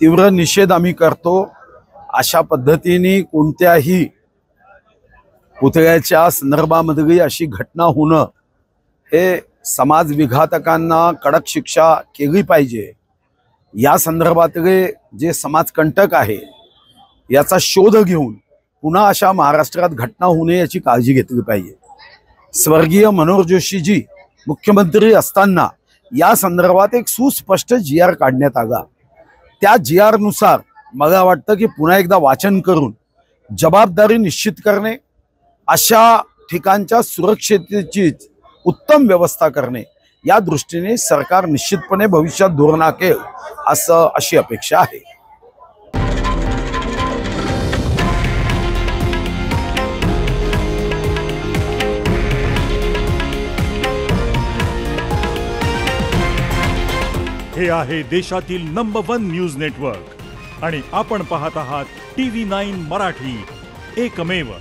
तीव्र निषेध आम्ही करतो। अशा पद्धतीने कोणत्याही पुतळ्याच्या संदर्भामध्ये अशी घटना होणं हे समाज विघातकांना कडक शिक्षा केली पाहिजे। या संदर्भातले जे समाजकंटक आहे याचा शोध घेऊन पुन्हा अशा महाराष्ट्रात घटना होऊ नये याची काळजी घेतली पाहिजे। स्वर्गीय मनोहर जोशीजी मुख्यमंत्री असताना या संदर्भात एक सुस्पष्ट GR काढण्यात आला। त्या GR नुसार मला वाटतं की पुन्हा एकदा वाचन करून जबाबदारी निश्चित करणे, अशा ठिकाणच्या सुरक्षेची उत्तम व्यवस्था करणे या दृष्टीने सरकार निश्चितपणे भविष्यात धोरण आखेल अशी अपेक्षा आहे। हे आहे देशातील नंबर 1 न्यूज नेटवर्क आणि आपण पाहत आहात TV9 मराठी, एकमेव।